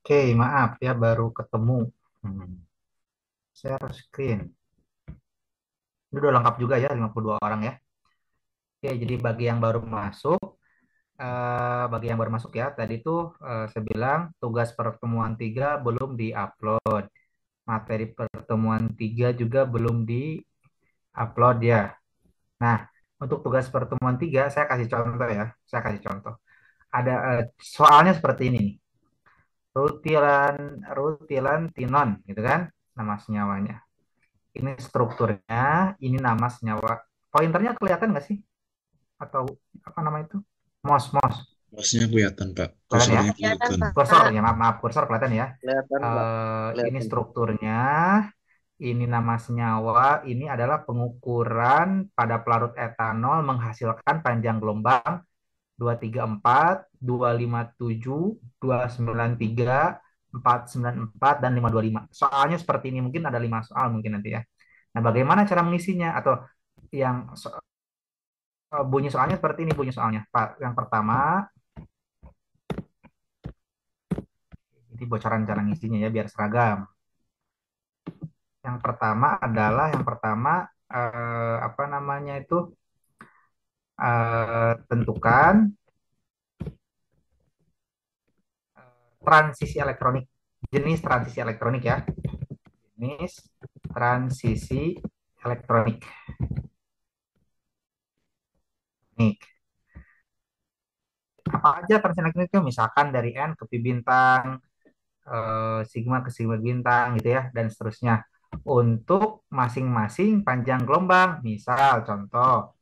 Oke, maaf ya baru ketemu. Hmm, Share screen. Ini udah lengkap juga ya, 52 orang ya. Oke, jadi bagi yang baru masuk ya, tadi tuh saya bilang tugas pertemuan 3 belum diupload. Materi pertemuan 3 juga belum diupload ya. Nah, untuk tugas pertemuan 3 saya kasih contoh ya. Saya kasih contoh. Ada soalnya seperti ini nih. Rutilan, rutilan tinon gitu kan nama senyawanya. Ini strukturnya, ini nama senyawa. Pointernya kelihatan nggak sih? Atau apa nama itu? Mos. Maksudnya kelihatan, Pak. Kelihatan ya? Kursornya Kelihatan kelihatan. Kursor, Pak, ya maaf, kursor kelihatan ya. kelihatan Pak, Ini kelihatan. strukturnya, ini nama senyawa, ini adalah pengukuran pada pelarut etanol menghasilkan panjang gelombang 234, 257, 293, 494, dan 525. Soalnya seperti ini, mungkin ada 5 soal mungkin nanti ya. Nah, bagaimana cara mengisinya? Atau yang bunyi soalnya seperti ini bunyi soalnya. Pak, yang pertama, ini bocoran cara ngisinya ya biar seragam. Yang pertama apa namanya itu tentukan transisi elektronik, jenis transisi elektronik ya, jenis transisi elektronik. Nih, apa aja transisi elektronik itu? Misalkan dari N ke pi bintang, sigma ke sigma bintang gitu ya, dan seterusnya. Untuk masing-masing panjang gelombang, misal contoh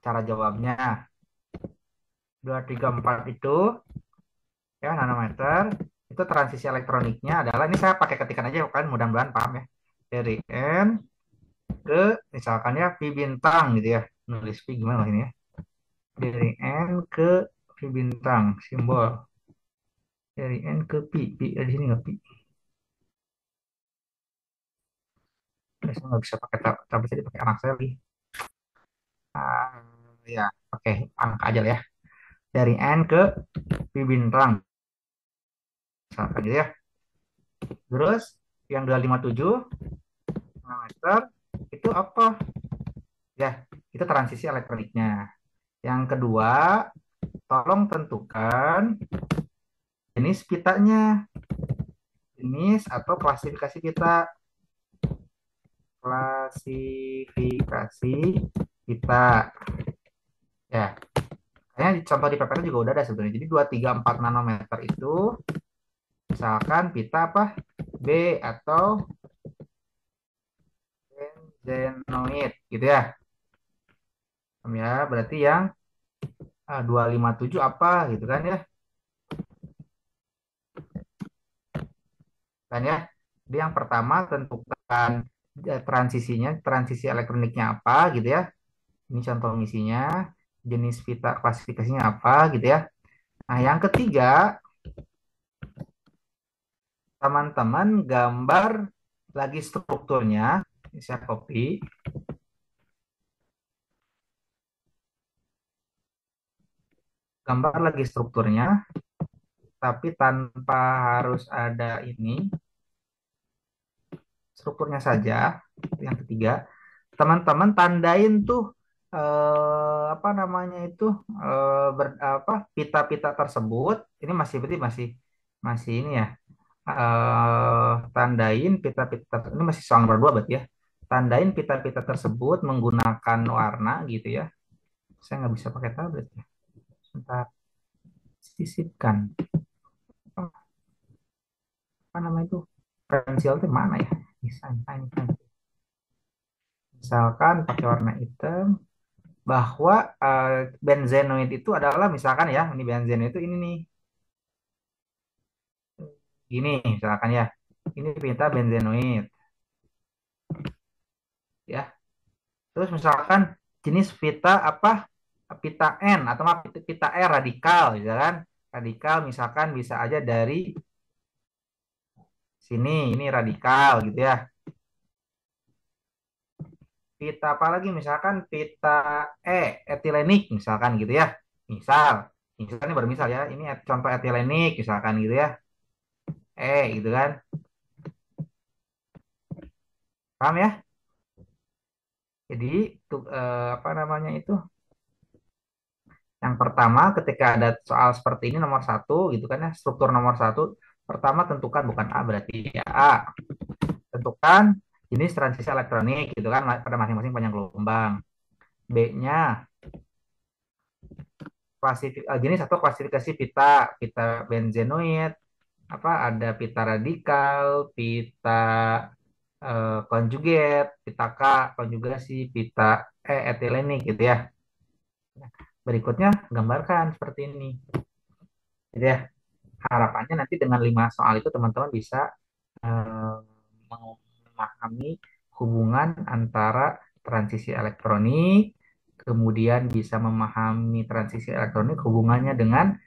cara jawabnya 234 itu ya nanometer, itu transisi elektroniknya adalah, ini saya pakai ketikan aja kan mudah-mudahan paham ya, dari N ke misalkan ya pi bintang gitu ya, nulis pi gimana ini ya, dari N ke pi bintang simbol, dari N ke pi di sini nggak pi. Saya nggak bisa pakai tapi bisa dipakai anak saya lagi. Ya oke, angka aja lah ya, dari N ke pi bintang misalkan gitu ya. Terus yang 257 nanometer itu apa ya, itu transisi elektroniknya. Yang kedua, tolong tentukan jenis pitanya, jenis atau klasifikasi pita, klasifikasi pita ya. Kayaknya di contoh di PPT juga udah ada sebenarnya. Jadi 234 nanometer itu misalkan pita apa? B atau benzenoid gitu ya. Ya, berarti yang 257 apa gitu kan ya. Kan ya. Jadi yang pertama tentukan transisinya, transisi elektroniknya apa gitu ya. Ini contoh misinya, jenis pita klasifikasinya apa gitu ya. Nah, yang ketiga, teman-teman gambar lagi strukturnya. Ini saya copy, gambar lagi strukturnya, tapi tanpa harus ada ini, strukturnya saja. Yang ketiga, teman-teman tandain tuh apa namanya itu apa pita-pita tersebut. Ini masih berarti masih masih ini ya, tandain pita-pita ini masih soal nomor 2 berarti ya. Tandain pita-pita tersebut menggunakan warna gitu ya. Saya nggak bisa pakai tablet ya. Sebentar, sisipkan. Apa namanya itu? Pensil itu mana ya? Desain, tiny, tiny. Misalkan pakai warna hitam, bahwa benzenoid itu adalah misalkan ya, ini benzenoid itu ini nih, gini misalkan ya. Ini pita benzenoid ya. Terus misalkan jenis pita apa? Pita N atau pita R radikal, gitu kan? Radikal misalkan bisa aja dari sini, ini radikal gitu ya. Pita apa lagi? Misalkan pita etilenik misalkan gitu ya. Misal, misalnya bermisal ya, ini contoh etilenik misalkan gitu ya. gitu kan. Paham ya? Jadi apa namanya itu? Yang pertama ketika ada soal seperti ini nomor satu gitu kan ya, struktur nomor satu, pertama tentukan bukan A berarti ya A. Tentukan jenis transisi elektronik gitu kan pada masing-masing panjang gelombang. B-nya jenis atau klasifikasi pita, pita benzenoid, apa ada pita radikal, pita konjugat, pita K, konjugasi, pita etilenik gitu ya. Berikutnya gambarkan seperti ini. Jadi ya, harapannya nanti dengan 5 soal itu teman-teman bisa eh, memahami hubungan antara transisi elektronik, kemudian bisa memahami transisi elektronik hubungannya dengan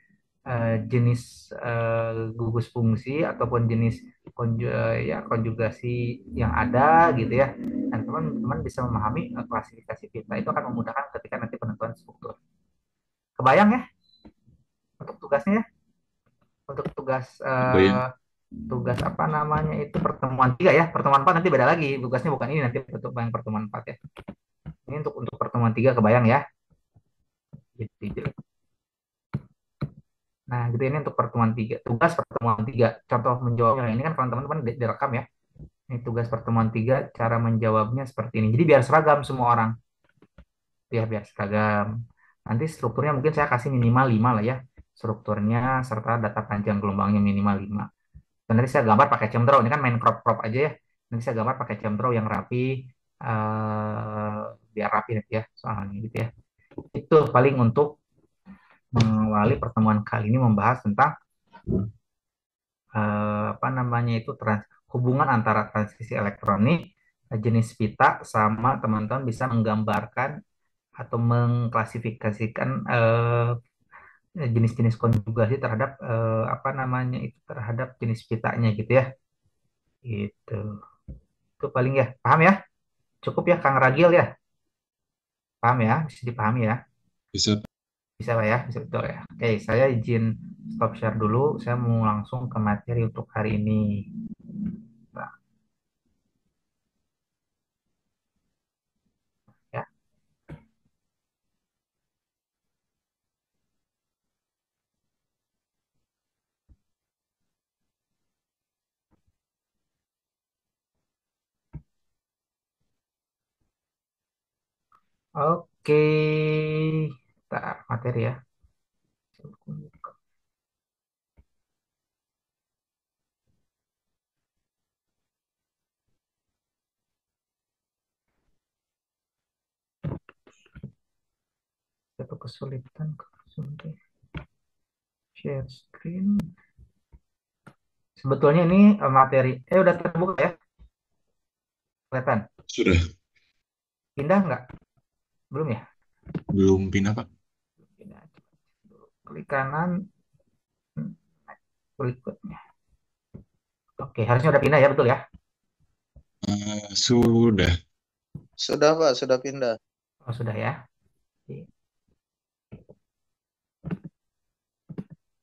jenis gugus fungsi ataupun jenis ya, konjugasi yang ada gitu ya. Dan teman-teman bisa memahami klasifikasi pita itu akan memudahkan ketika nanti penentuan struktur. Kebayang ya untuk tugasnya ya? Untuk Bayang. tugas apa namanya itu pertemuan tiga ya, pertemuan empat nanti beda lagi tugasnya, bukan ini nanti untuk yang pertemuan empat ya. Ini untuk pertemuan tiga, kebayang ya, gitu. Nah gitu, ini untuk pertemuan tiga, tugas pertemuan tiga, contoh menjawabnya ini kan kalau teman-teman direkam ya. Ini tugas pertemuan tiga, cara menjawabnya seperti ini, jadi biar seragam semua orang ya, biar seragam. Nanti strukturnya mungkin saya kasih minimal 5 lah ya, strukturnya serta data panjang gelombangnya minimal 5. Dan nanti saya gambar pakai ChemDraw. Ini kan main crop-crop aja ya. Nanti saya gambar pakai ChemDraw yang rapi, biar rapi nanti ya soalnya gitu ya. Itu paling untuk mengawali pertemuan kali ini membahas tentang apa namanya itu hubungan antara transisi elektronik, jenis pita, sama teman-teman bisa menggambarkan atau mengklasifikasikan jenis-jenis konjugasi terhadap apa namanya itu terhadap jenis pitanya gitu ya. Gitu. Itu paling ya. Paham ya? Cukup ya Kang Ragil ya? Paham ya? Bisa dipahami ya? Bisa. Bisa Pak ya? Bisa betul ya? Oke, saya izin stop share dulu. Saya mau langsung ke materi untuk hari ini. Nah, ya. Oke. Bentar, materi ya. Satu kesulitan, kesulitan. Share screen. Sebetulnya ini materi. Udah terbuka ya? Kelihatan? Sudah. Pindah nggak? Belum ya? Belum pindah, Pak. Pindah. Klik kanan. Berikutnya. Oke, harusnya udah pindah ya, betul ya? Sudah. Sudah Pak, sudah pindah. Oh, sudah ya.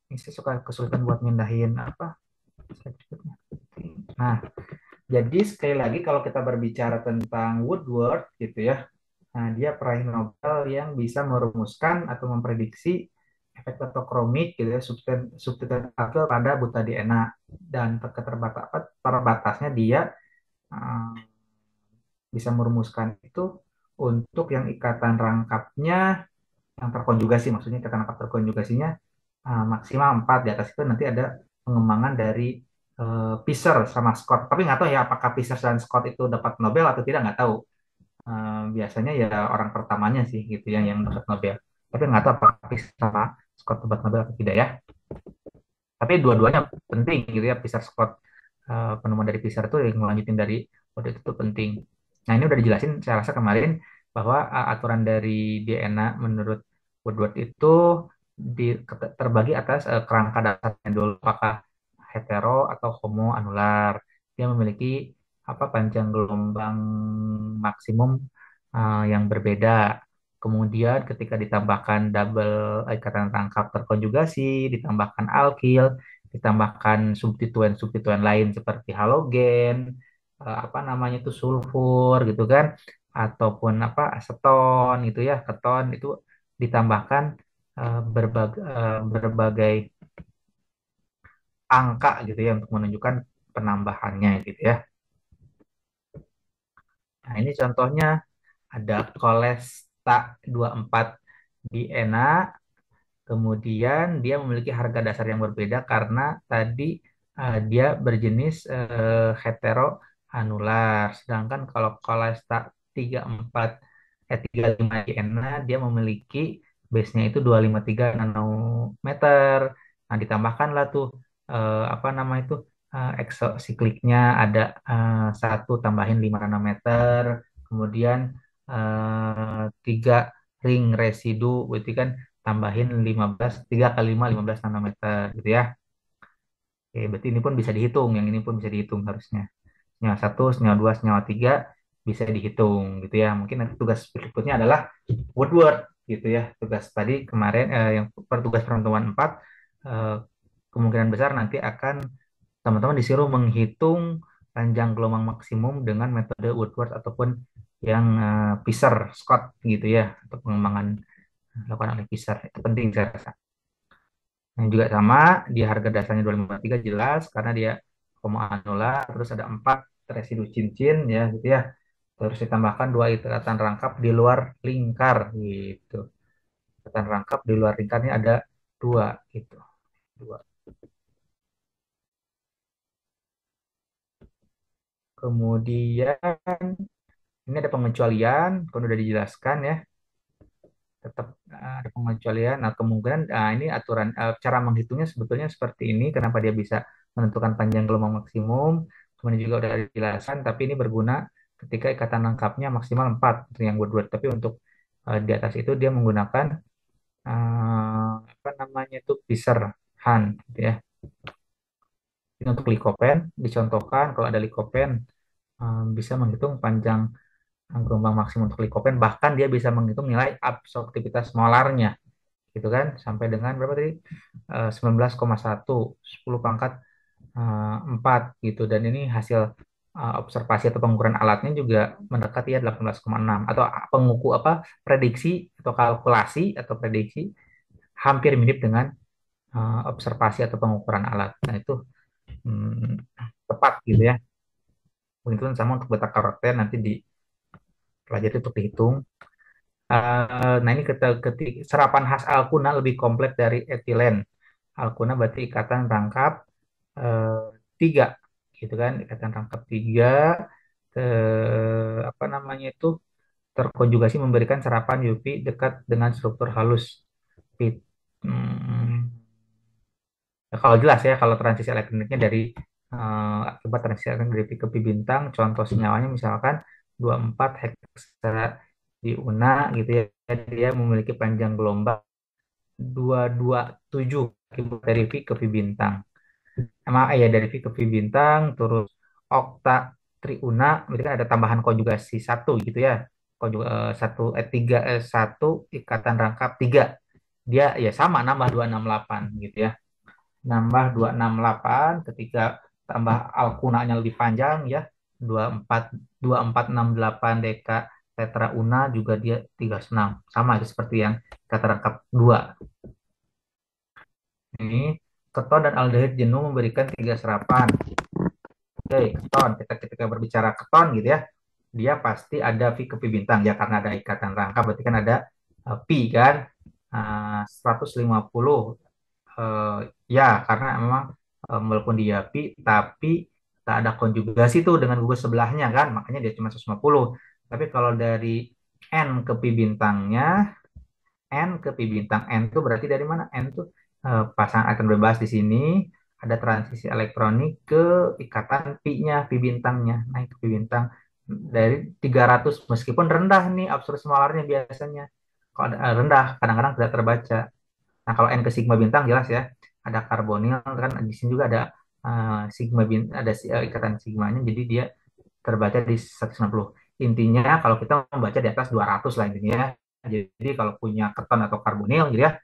Ini saya suka kesulitan buat mindahin apa. Nah, jadi sekali lagi kalau kita berbicara tentang Woodward gitu ya, nah dia peraih Nobel yang bisa merumuskan atau memprediksi efek fotokromik gitu ya, substitusi pada buta DNA, dan terbatasnya dia uh, bisa merumuskan itu untuk yang ikatan rangkapnya yang terkonjugasi, maksudnya ikatan rangkap terkonjugasinya maksimal 4, di atas itu nanti ada pengembangan dari Pisser sama Scott. Tapi nggak tahu ya apakah Pisser dan Scott itu dapat Nobel atau tidak, nggak tahu. Biasanya ya orang pertamanya sih gitu ya yang dapat Nobel. Tapi nggak tahu apakah Pisser sama Scott dapat Nobel atau tidak ya. Tapi dua-duanya penting gitu ya, Pisser Scott, penemuan dari Pisser itu yang melanjutin dari Woodward itu penting. Nah ini udah dijelasin saya rasa kemarin bahwa aturan dari DNA menurut Woodward itu terbagi atas kerangka dasarnya dulu, apakah hetero atau homo anular. Dia memiliki apa panjang gelombang maksimum yang berbeda. Kemudian ketika ditambahkan double ikatan rangkap terkonjugasi, ditambahkan alkil, ditambahkan substituen-substituen lain seperti halogen, apa namanya itu sulfur gitu kan, ataupun apa aseton gitu ya, keton itu ditambahkan berbagai angka gitu ya untuk menunjukkan penambahannya gitu ya. Nah, ini contohnya ada Cholesta 24 Biena. Kemudian dia memiliki harga dasar yang berbeda karena tadi dia berjenis heteroanular. Sedangkan kalau Cholesta 34 35 Diena dia memiliki base-nya itu 253 nanometer. Nah, ditambahkanlah tuh apa nama itu eksosikliknya ada satu tambahin 5 nanometer. Kemudian tiga ring residu, berarti kan tambahin 15 3 kali 5 15 nanometer gitu ya. Oke, berarti ini pun bisa dihitung, yang ini pun bisa dihitung harusnya. Senyawa satu, senyawa dua, senyawa tiga bisa dihitung gitu ya. Mungkin nanti tugas berikutnya adalah Woodward gitu ya. Tugas tadi kemarin yang tugas pertemuan 4 eh, kemungkinan besar nanti akan teman-teman disuruh menghitung panjang gelombang maksimum dengan metode Woodward ataupun yang Fisher Scott gitu ya, untuk pengembangan dilakukan oleh Fisher. Itu penting saya rasa. Yang juga sama, di harga dasarnya 253 jelas karena dia koma anular, terus ada 4 residu cincin ya gitu ya. Terus ditambahkan 2 ikatan rangkap di luar lingkar gitu. Ikatan rangkap di luar lingkarnya ada 2 gitu. 2. Kemudian ini ada pengecualian, kan udah dijelaskan ya. Tetap ada pengecualian. Nah, kemungkinan ini aturan cara menghitungnya sebetulnya seperti ini. Kenapa dia bisa menentukan panjang gelombang maksimum? Kemudian juga udah dijelaskan, tapi ini berguna ketika ikatan lengkapnya maksimal 4 itu yang Woodward. Tapi untuk di atas itu dia menggunakan apa namanya itu Fisher Hunt gitu ya. Ini untuk likopen dicontohkan kalau ada likopen bisa menghitung panjang gelombang maksimum untuk likopen, bahkan dia bisa menghitung nilai absorptivitas molarnya gitu kan sampai dengan berapa tadi 19,1 10 pangkat 4 gitu, dan ini hasil observasi atau pengukuran alatnya juga mendekati ya 18,6 atau penguku apa prediksi atau kalkulasi atau prediksi hampir mirip dengan observasi atau pengukuran alat. Nah itu tepat gitu ya. Begitu sama untuk beta karoten nanti dipelajari untuk dihitung. Nah ini serapan khas alkuna lebih kompleks dari etilen. Alkuna berarti ikatan rangkap eh, tiga, gitu kan? Ikatan rangkap tiga, apa namanya itu terkonjugasi memberikan serapan UV dekat dengan struktur halus. Hmm, ya kalau jelas ya, kalau transisi elektroniknya dari akibat transisi elektronik dari pi ke pi bintang, contoh senyawanya misalkan 24 heksa diuna gitu ya, dia memiliki panjang gelombang 227 akibat dari pi ke pi bintang. Emang ya dari pi ke pi bintang, terus okta triuna, berarti kan ada tambahan konjugasi satu gitu ya, satu tiga satu ikatan rangkap tiga, dia ya sama nambah 268 gitu ya, nambah 268 ketika tambah alkunanya lebih panjang ya, 24 2468 deka tetra una juga dia 36 sama itu seperti yang kata rangkap 2 ini. Keton dan aldehid jenuh memberikan 3 serapan. Oke, keton, kita ketika berbicara keton gitu ya, dia pasti ada pi ke pi bintang ya karena ada ikatan rangkap, berarti kan ada pi kan 150 ya karena memang walaupun dia pi tapi tak ada konjugasi tuh dengan gugus sebelahnya kan, makanya dia cuma 150. Tapi kalau dari n ke pi bintangnya, n ke pi bintang n tuh berarti dari mana? N tuh pasangan elektron bebas di sini, ada transisi elektronik ke ikatan pi-nya, pi bintangnya. Nah, itu pi bintang dari 300 meskipun rendah nih absorpsi molarnya biasanya. Kalau rendah kadang-kadang tidak terbaca. Nah, kalau N ke sigma bintang jelas ya, ada karbonil kan di sini juga ada sigma bintang, ada ikatan sigmanya, jadi dia terbaca di 190. Intinya kalau kita membaca di atas 200 lah intinya ya. Jadi kalau punya keton atau karbonil gitu ya,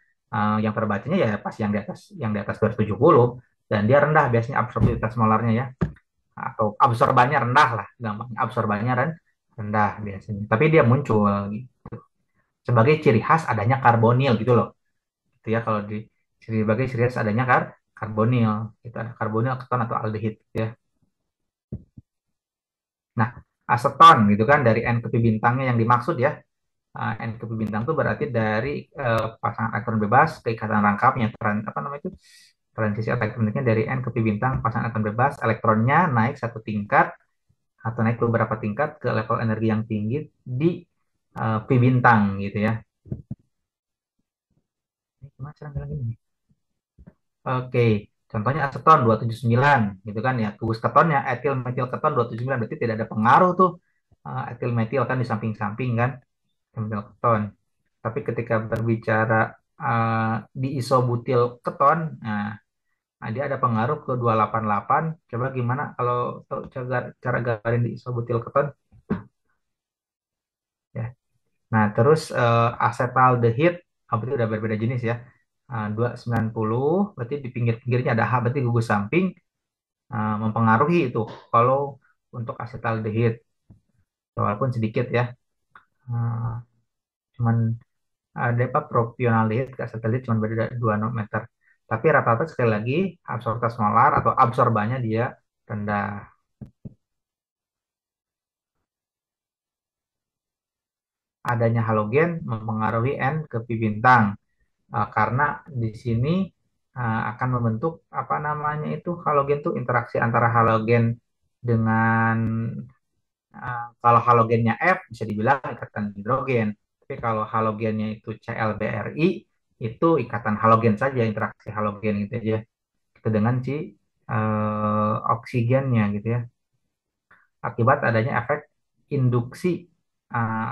yang terbacanya ya pas yang di atas 270. dan dia rendah biasanya absorptivitas molarnya ya, atau absorbannya rendah lah, gampang absorbannya rendah biasanya. Tapi dia muncul gitu sebagai ciri khas adanya karbonil gitu loh. Itu ya kalau di sebagai ciri khas adanya karbonil, itu ada karbonil, keton atau aldehid gitu ya. Nah, aseton gitu kan dari N ke pi bintangnya yang dimaksud ya. N ke pi bintang itu berarti dari pasangan elektron bebas ke ikatan rangkapnya, apa namanya itu, transisi elektroniknya dari N ke pi bintang pasangan elektron bebas, elektronnya naik satu tingkat atau naik beberapa tingkat ke level energi yang tinggi di pi bintang gitu ya. Ini gimana cara bilang ini? Oke, contohnya aseton 279 gitu kan ya. Gugus ketonnya etil metil keton 279 berarti tidak ada pengaruh tuh etil metil kan di samping-samping kan metil keton. Tapi ketika berbicara di isobutil keton, nah, dia ada pengaruh ke 288. Coba gimana kalau cara gambarin di isobutil keton ya. Nah, terus asetaldehid, berarti udah berbeda jenis ya. 290, berarti di pinggir-pinggirnya ada H, berarti gugus samping mempengaruhi itu. Kalau untuk asetaldehid, walaupun sedikit ya, uh, cuman ada apa propionaldehid ke asetaldehid cuma beda 2 nanometer. Tapi rata-rata sekali lagi absorptas molar atau absorbannya dia rendah. Adanya halogen mempengaruhi N ke pi bintang. Karena di sini akan membentuk apa namanya itu halogen tuh interaksi antara halogen dengan kalau halogennya F bisa dibilang ikatan hidrogen, tapi kalau halogennya itu ClBr(I) itu ikatan halogen saja, interaksi halogen gitu aja itu dengan si oksigennya gitu ya, akibat adanya efek induksi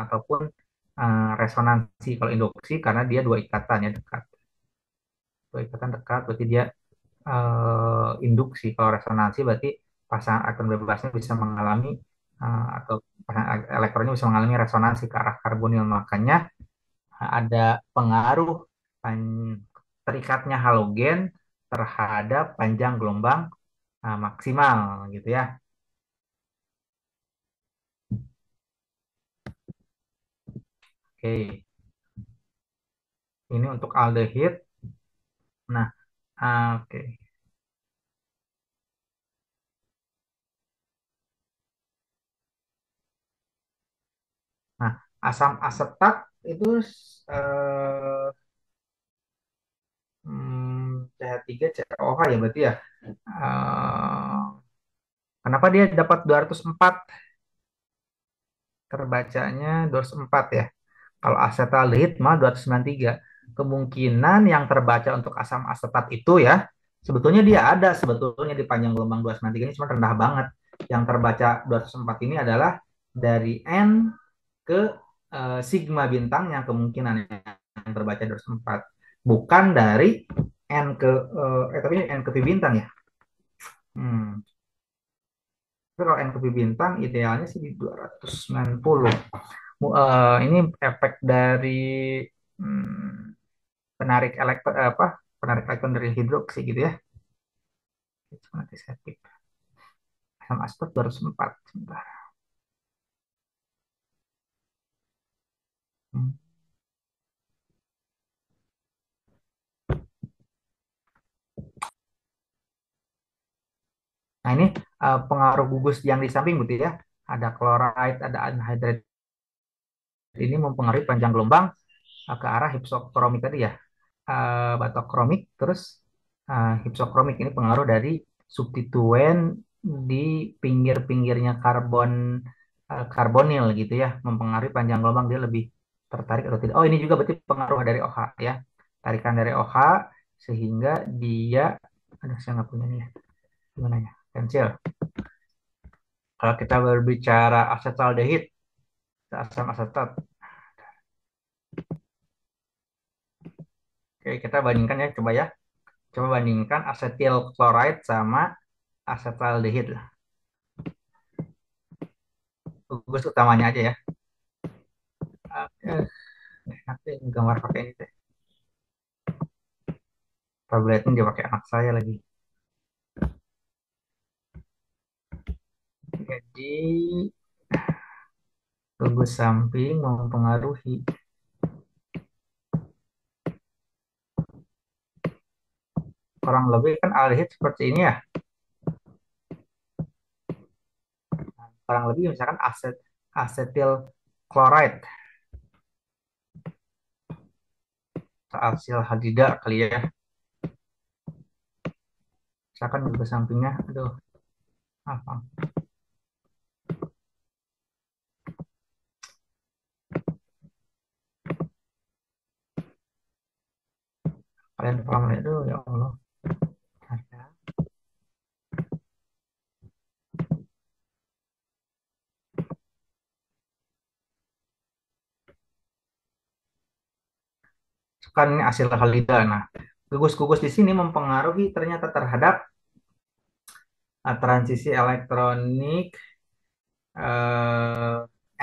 ataupun resonansi. Kalau induksi karena dia dua ikatan ya dekat, dua ikatan dekat berarti dia induksi. Kalau resonansi berarti pasangan elektron bebasnya bisa mengalami atau pasangan elektronnya bisa mengalami resonansi ke arah karbonil. Makanya ada pengaruh terikatnya halogen terhadap panjang gelombang maksimal gitu ya. Oke, ini untuk aldehid. Nah, oke. Nah, asam asetat itu eh, CH3 COH ya berarti ya. Eh, Kenapa dia dapat 204, terbacanya 204 ya. Kalau asetaldehid mah 293. Kemungkinan yang terbaca untuk asam asetat itu ya, sebetulnya dia ada sebetulnya di panjang gelombang 293 ini, cuma rendah banget. Yang terbaca 204 ini adalah dari N ke sigma bintang yang kemungkinan yang terbaca 204. Bukan dari N ke tapi N ke pi bintang ya. Hmm. Tapi kalau NKP bintang idealnya sih di 290. Ini efek dari hmm, penarik elektron apa? Penarik elektron dari hidroksi gitu ya. Nanti saya tip. Asam asetat 204. Sebentar. Hmm. Nah ini pengaruh gugus yang di samping gitu ya. Ada chloride, ada anhydride. Ini mempengaruhi panjang gelombang ke arah hipsokromik tadi ya. Batokromik terus hipsokromik ini pengaruh dari substituen di pinggir-pinggirnya karbonil gitu ya, mempengaruhi panjang gelombang dia lebih tertarik atau tidak. Oh ini juga berarti pengaruh dari OH ya, tarikan dari OH sehingga dia ada saya nggak punya nih ya. Gimana ya, pensil. Kalau kita berbicara asetaldehid, asam asetat. Oke, kita bandingkan ya, coba ya. Coba bandingkan asetil chloride sama asetaldehid lah. Gugus utamanya aja ya. Nanti gambar pakai ini deh. Tabletnya dia pakai anak saya lagi. Jadi gugus samping mempengaruhi. Kurang lebih kan aldehid seperti ini ya. Kurang lebih misalkan asetil chloride atau asil hadida kali ya. Misalkan gugus sampingnya, aduh, apa? Kalian paham itu ya Allah. Ada. Kan ini asil halida. Nah, gugus-gugus di sini mempengaruhi ternyata terhadap transisi elektronik eh,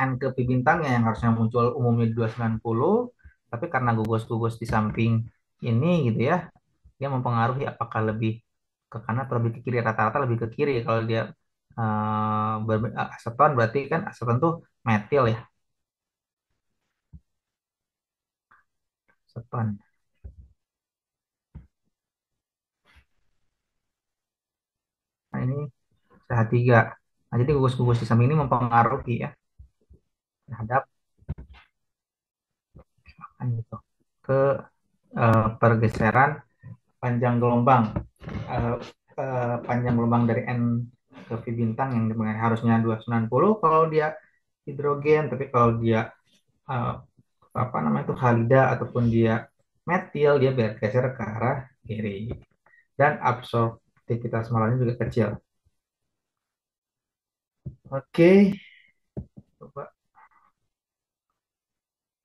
N ke pi bintangnya yang harusnya muncul umumnya di 290, tapi karena gugus-gugus di samping ini gitu ya, dia mempengaruhi apakah lebih ke kanan atau lebih ke kiri. Rata-rata lebih ke kiri kalau dia aseton, berarti kan aseton tuh metil ya, aseton. Nah ini CH3. Nah, jadi gugus-gugus di samping ini mempengaruhi ya terhadap kan gitu ke pergeseran panjang gelombang eh, panjang gelombang dari N ke V bintang yang harusnya 290 kalau dia hidrogen, tapi kalau dia eh, apa namanya itu halida ataupun dia metil, dia bergeser ke arah kiri dan absorptivitas molarnya juga kecil. Oke, coba.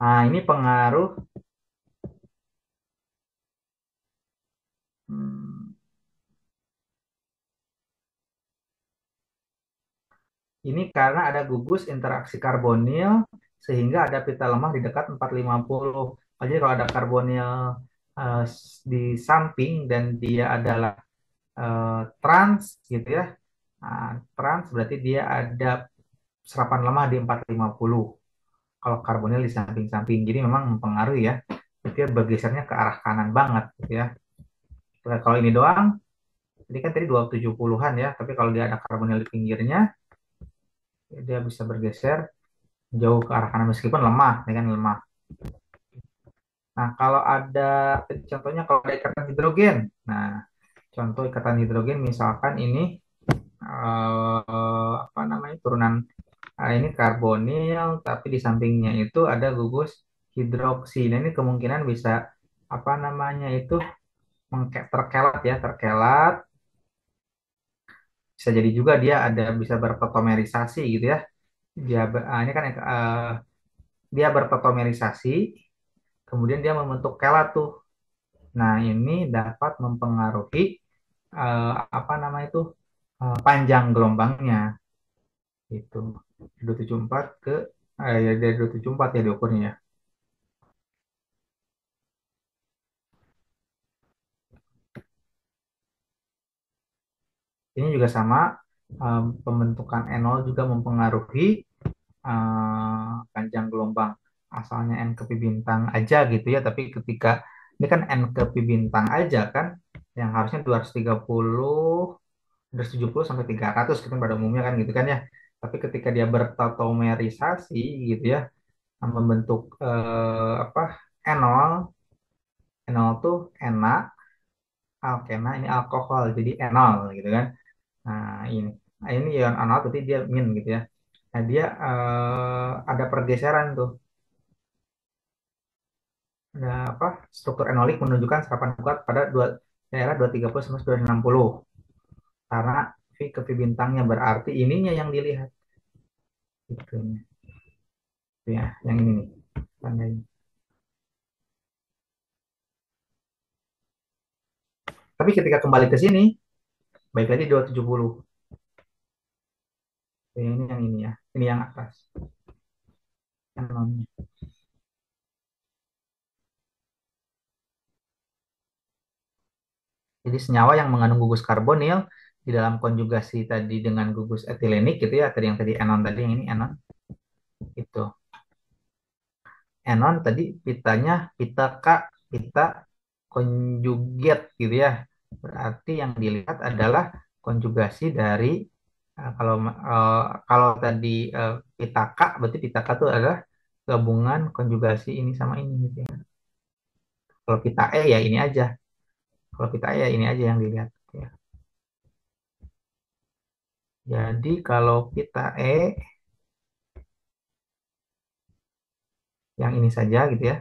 Nah, ini pengaruh hmm, ini karena ada gugus interaksi karbonil sehingga ada pita lemah di dekat 450. Jadi kalau ada karbonil eh, di samping dan dia adalah trans gitu ya. Nah, trans berarti dia ada serapan lemah di 450. Kalau karbonil di samping-samping. Jadi memang mempengaruhi ya. Dia bergesernya ke arah kanan banget gitu ya. Nah, kalau ini doang, ini kan tadi 270-an ya, tapi kalau dia ada karbonil di pinggirnya, dia bisa bergeser jauh ke arah kanan meskipun lemah, ya kan lemah. Nah, kalau ada contohnya kalau ada ikatan hidrogen. Nah, contoh ikatan hidrogen misalkan ini apa namanya turunan ini karbonil, tapi di sampingnya itu ada gugus hidroksi. Nah, ini kemungkinan bisa apa namanya itu terkelat ya, terkelat. Bisa jadi juga dia ada bisa berfotomerisasi gitu ya. Ini kan dia berfotomerisasi, kemudian dia membentuk kelat tuh. Nah, ini dapat mempengaruhi apa nama itu panjang gelombangnya itu 274 ke ya dari 274 ya diukurnya ya. Ini juga sama pembentukan enol juga mempengaruhi panjang gelombang asalnya N ke pi bintang aja gitu ya, tapi ketika ini kan N ke pi bintang aja kan yang harusnya 230 270 sampai 300 gitu kan pada umumnya kan gitu kan ya. Tapi ketika dia bertautomerisasi gitu ya, membentuk apa enol, enol tuh enak, alkena ini alkohol jadi enol gitu kan. Nah, ini ion anal berarti dia min gitu ya. Nah, dia ada pergeseran tuh. Ada apa? Struktur enolik menunjukkan serapan kuat pada daerah 230 sampai 260. Karena V ke V bintangnya berarti ininya yang dilihat. Gitu ya, yang ini nih. Tandanya. Tapi ketika kembali ke sini, baik lagi 270. Ini yang ini ya. Ini yang atas. Enolnya. Jadi senyawa yang mengandung gugus karbonil di dalam konjugasi tadi dengan gugus etilenik gitu ya, tadi yang tadi enon tadi, yang ini enon itu. Enon tadi pitanya pita K, pita konjugat gitu ya. Berarti yang dilihat adalah konjugasi dari kalau tadi pita K, berarti pita K itu adalah gabungan konjugasi ini sama ini gitu ya. Kalau pita E ya ini aja. Kalau pita E ya ini aja yang dilihat gitu ya. Jadi kalau pita E yang ini saja gitu ya.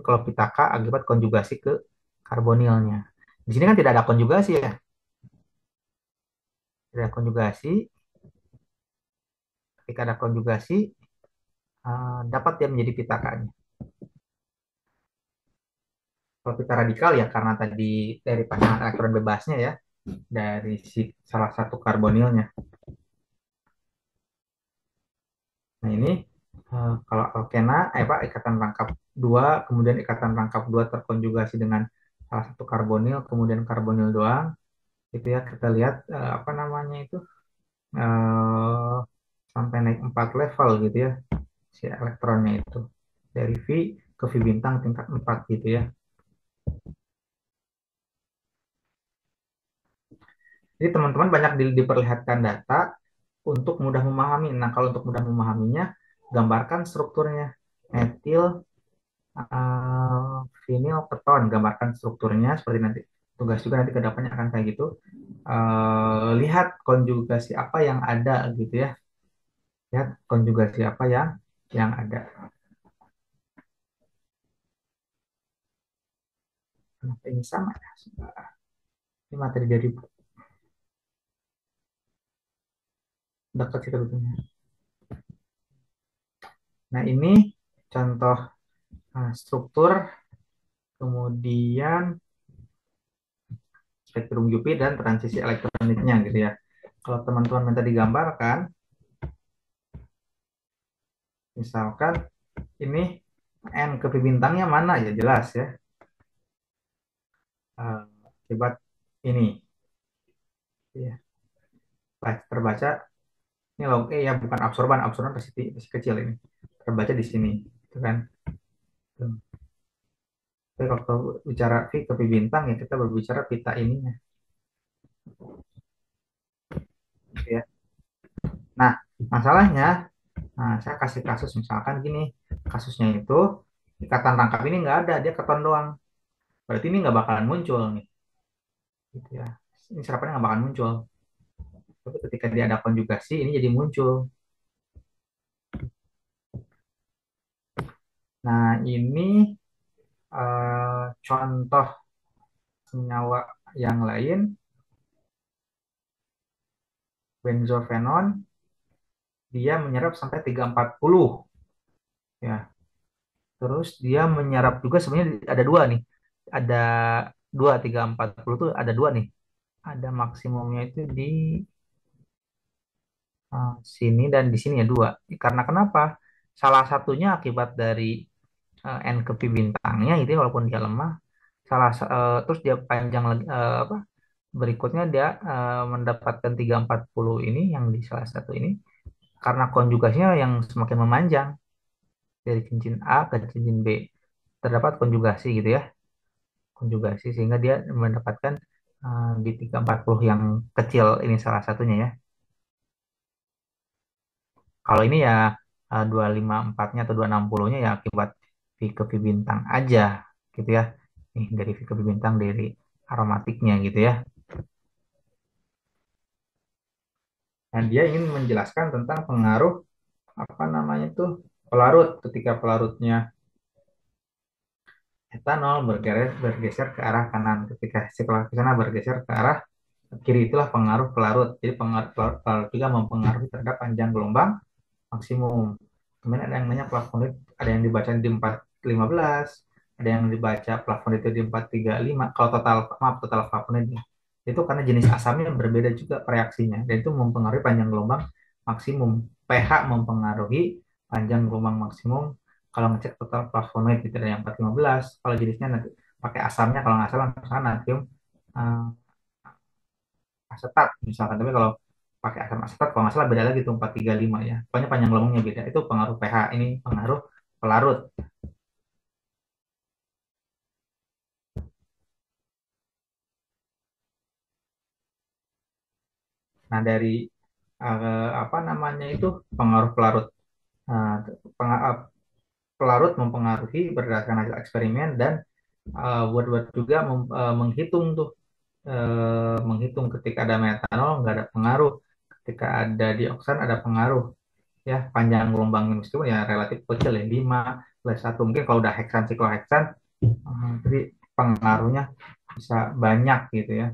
Kalau pita K akibat konjugasi ke karbonilnya. Di sini kan tidak ada konjugasi ya. Tidak ada konjugasi. Ketika ada konjugasi, dapat dia menjadi pita K-nya. Kalau pita radikal ya karena tadi dari pasangan elektron bebasnya ya, dari salah satu karbonilnya. Nah ini kalau alkena, Pak, ikatan rangkap dua, kemudian ikatan rangkap dua terkonjugasi dengan salah satu karbonil, kemudian karbonil doang, itu ya kita lihat apa namanya itu eh, sampai naik 4 level gitu ya si elektronnya itu dari V ke V bintang tingkat 4 gitu ya. Jadi teman-teman banyak diperlihatkan data untuk mudah memahami. Nah, kalau untuk mudah memahaminya, gambarkan strukturnya. Metil, vinil, keton, gambarkan strukturnya seperti nanti. Tugas juga nanti ke depannya akan kayak gitu. Lihat konjugasi apa yang ada gitu ya. Lihat konjugasi apa yang ada. Kenapa ini sama ya? Ini materi dari dekat kita bukunya. Nah, ini contoh struktur, kemudian spektrum UV dan transisi elektroniknya gitu ya. Kalau teman-teman minta digambarkan, misalkan ini N ke P bintangnya mana ya jelas ya. Akibat ini ya, terbaca ini log E ya, bukan absorban, absorban pasti kecil ini. Terbaca di sini, gitu kan. Tapi kalau bicara V ke P bintang ya kita berbicara pita ininya. Gitu ya. Nah, masalahnya, saya kasih kasus misalkan gini, kasusnya itu ikatan rangkap ini nggak ada, dia keton doang. Berarti ini nggak bakalan muncul nih, gitu ya. Ini serapannya nggak bakalan muncul. Tapi ketika dia ada konjugasi, ini jadi muncul. Nah, ini contoh senyawa yang lain, benzofenon, dia menyerap sampai 340 ya. Terus dia menyerap juga sebenarnya ada dua nih. Ada dua 340 tuh ada dua nih. Ada maksimumnya itu di sini dan di sini ya dua. Karena kenapa? Salah satunya akibat dari N ke P bintangnya itu ya, walaupun dia lemah. Terus dia panjang lagi apa? Berikutnya dia mendapatkan 340 ini yang di salah satu ini karena konjugasinya yang semakin memanjang dari cincin A ke cincin B. Terdapat konjugasi gitu ya. Konjugasi sehingga dia mendapatkan di 340 yang kecil ini salah satunya ya. Kalau ini ya 254-nya atau 260-nya ya akibat V ke V bintang aja gitu ya. Nih dari V ke V bintang dari aromatiknya gitu ya. Dan dia ingin menjelaskan tentang pengaruh apa namanya tuh pelarut ketika pelarutnya etanol bergeser ke arah kanan ketika setelah ke sana bergeser ke arah kiri itulah pengaruh pelarut. Jadi pengaruh pelarut juga mempengaruhi terhadap panjang gelombang maksimum. Kemudian ada yang namanya plafon, ada yang dibaca di 415, ada yang dibaca plafon itu di 435. Kalau total plafon itu karena jenis asamnya berbeda juga reaksinya dan itu mempengaruhi panjang gelombang maksimum. pH mempengaruhi panjang gelombang maksimum. Kalau ngecek total plafon itu ada yang 415. Kalau jenisnya nanti pakai asamnya kalau nggak salah misalkan natrium asetat misalkan. Tapi kalau pakai asam asetat kalau nggak salah beda lagi tuh 435 ya. Pokoknya panjang gelombangnya beda. Itu pengaruh pH, ini pengaruh pelarut. Nah, dari apa namanya itu pengaruh pelarut. Nah, pelarut mempengaruhi berdasarkan hasil eksperimen dan buat juga menghitung tuh, menghitung ketika ada metanol nggak ada pengaruh, ketika ada dioksan ada pengaruh ya, panjang gelombangnya meskipun ya relatif kecil ya, 5+1 mungkin kalau udah heksan sikloheksan jadi pengaruhnya bisa banyak gitu ya.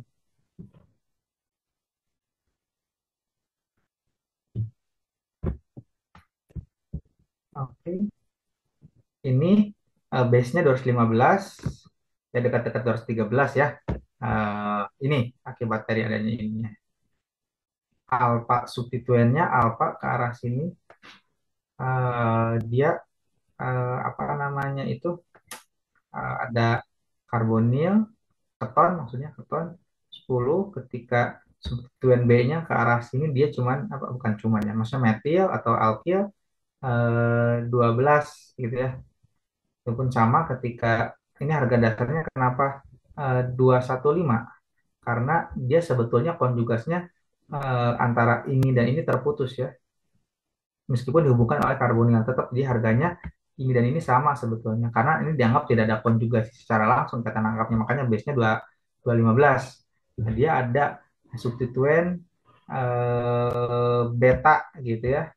Oke, ini base-nya 215 ya, dekat-dekat 213 ya. Ini akibat dari adanya ini. Alfa substituennya alfa ke arah sini, dia apa namanya itu, ada karbonil keton, maksudnya keton 10, ketika substituen B-nya ke arah sini dia cuman apa, bukan cuman ya, maksudnya metil atau alkil 12 gitu ya. Itu pun sama ketika ini harga dasarnya kenapa 215, karena dia sebetulnya konjugasinya antara ini dan ini terputus ya, meskipun dihubungkan oleh karbonil tetap di harganya ini dan ini sama sebetulnya, karena ini dianggap tidak ada konjugasi secara langsung kata nangkapnya, makanya base-nya 215. Nah, dia ada substituen beta gitu ya,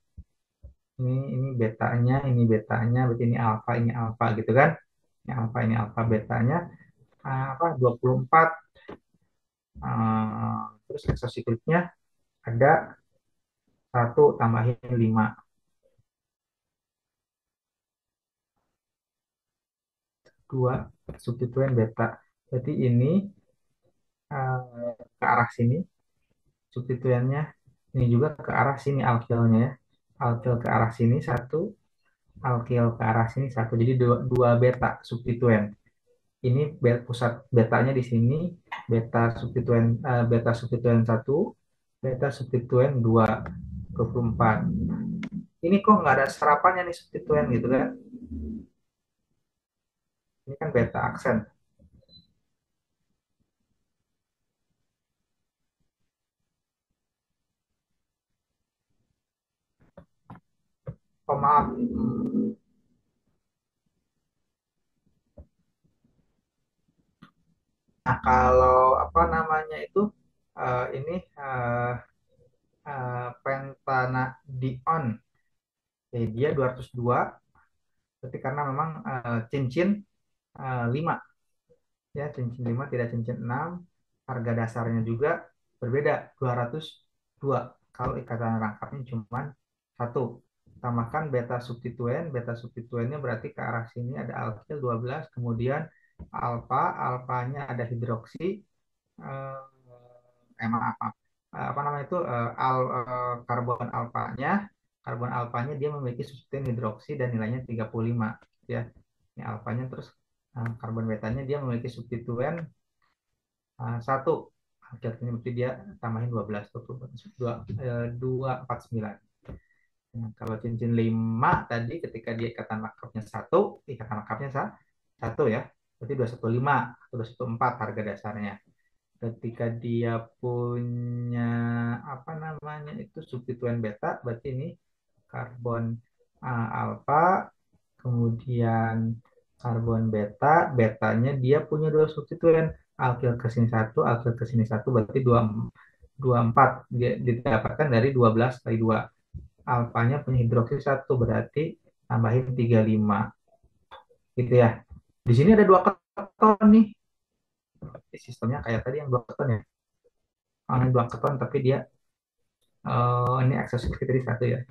ini betanya, ini betanya, berarti ini alfa gitu kan, ini alfa betanya apa 24, terus eksosikliknya ada 1 tambahin 5, 2 substituen beta. Jadi ini ke arah sini substituennya, ini juga ke arah sini alkilnya ya. Alkil ke arah sini satu, alkil ke arah sini satu. Jadi dua beta substituen. Ini pusat betanya di sini, beta substituen satu, beta substituen 24. Ini kok nggak ada serapannya nih substituen gitu kan? Ini kan beta aksen. Oh maaf. Nah, kalau apa namanya itu, ini pentanedion, dia 202, berarti karena memang cincin 5 ya, cincin 5 tidak cincin 6. Harga dasarnya juga berbeda 202, kalau ikatan rangkapnya cuma satu. Tambahkan beta substituennya berarti ke arah sini ada alkil 12, kemudian alfanya ada hidroksi, eh, maaf, maaf. Apa namanya itu, karbon alfanya dia memiliki substituen hidroksi dan nilainya 35 ya, ini alfanya. Terus karbon betanya dia memiliki substituen satu, akhirnya berarti dia tambahin 12 tuh, 249. Nah, kalau cincin 5 tadi ketika dia ikatan lengkapnya satu ya, berarti 215 atau 214 harga dasarnya. Ketika dia punya apa namanya itu substituen beta, berarti ini karbon alfa, kemudian karbon beta, betanya dia punya dua substituen, alkil ke sini satu, alkil ke sini satu, berarti 24 dia didapatkan dari 12 kali 2. Alfanya punya hidroksi satu, berarti tambahin 35 gitu ya. Di sini ada dua keton nih. Sistemnya kayak tadi yang dua keton ya. Ini dua keton tapi dia ini aksesoris tadi satu ya.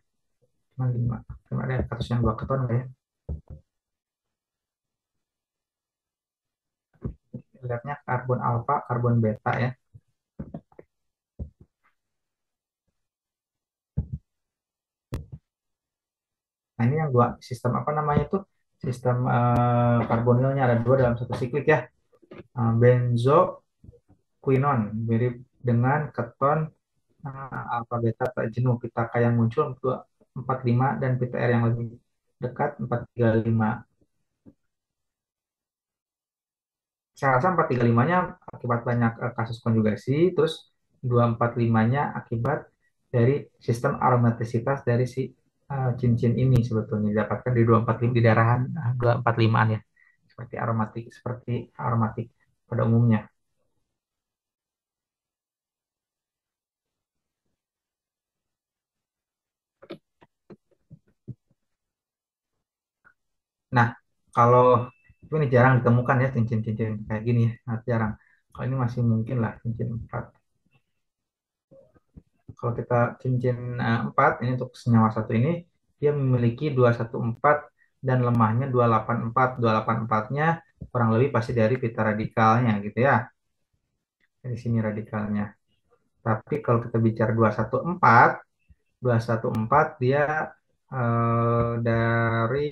Cuma 5. Cuma ada kasus yang dua keton nggak ya? Lihatnya karbon alfa, karbon beta ya. Nah, ini yang dua sistem apa namanya itu? Sistem karbonilnya ada dua dalam satu siklik ya. Benzoquinon mirip dengan keton alfa beta tak jenuh pitaka yang muncul 45 dan pita R yang lebih dekat 435. Saya rasa 435-nya akibat banyak kasus konjugasi, terus 245-nya akibat dari sistem aromatisitas dari si cincin ini sebetulnya didapatkan di 245 di darahan 245-an ya. Seperti aromatik pada umumnya. Nah, kalau ini jarang ditemukan ya cincin-cincin kayak gini ya, nah, jarang. Kalau ini masih mungkin lah cincin 4. Kalau kita cincin 4 ini untuk senyawa satu ini dia memiliki 214 dan lemahnya 284. 284-nya kurang lebih pasti dari pita radikalnya gitu ya. Dari sini radikalnya. Tapi kalau kita bicara 214 dia dari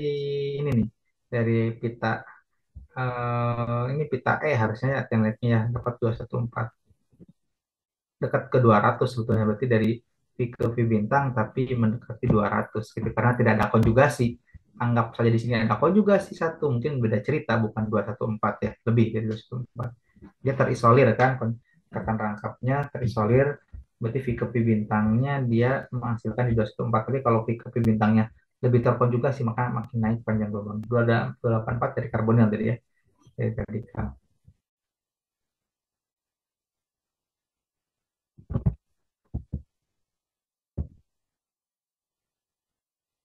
ini nih, dari pita ini pita E harusnya ya, template-nya ya, dapat 214 dekat ke 200 sebetulnya, berarti dari V ke V bintang tapi mendekati 200 gitu karena tidak ada konjugasi. Anggap saja di sini ada konjugasi satu, mungkin beda cerita, bukan 214 ya, lebih dari 214. Dia terisolir kan, ikatan rangkapnya terisolir, berarti V ke V bintangnya dia menghasilkan di 214. Tapi kalau V ke V bintangnya lebih terkonjugasi maka makin naik panjang gelombang. 284 dari karbonil tadi ya, dari radikal.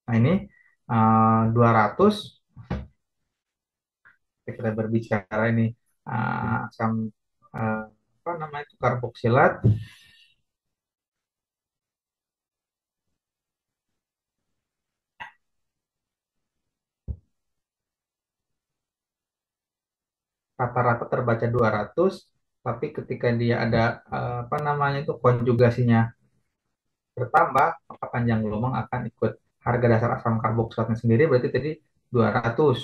Nah ini 200 kita berbicara ini asam apa namanya itu karboksilat rata-rata terbaca 200, tapi ketika dia ada apa namanya itu konjugasinya bertambah maka panjang gelombang akan ikut. Harga dasar asam karboksilatnya sendiri berarti tadi 200.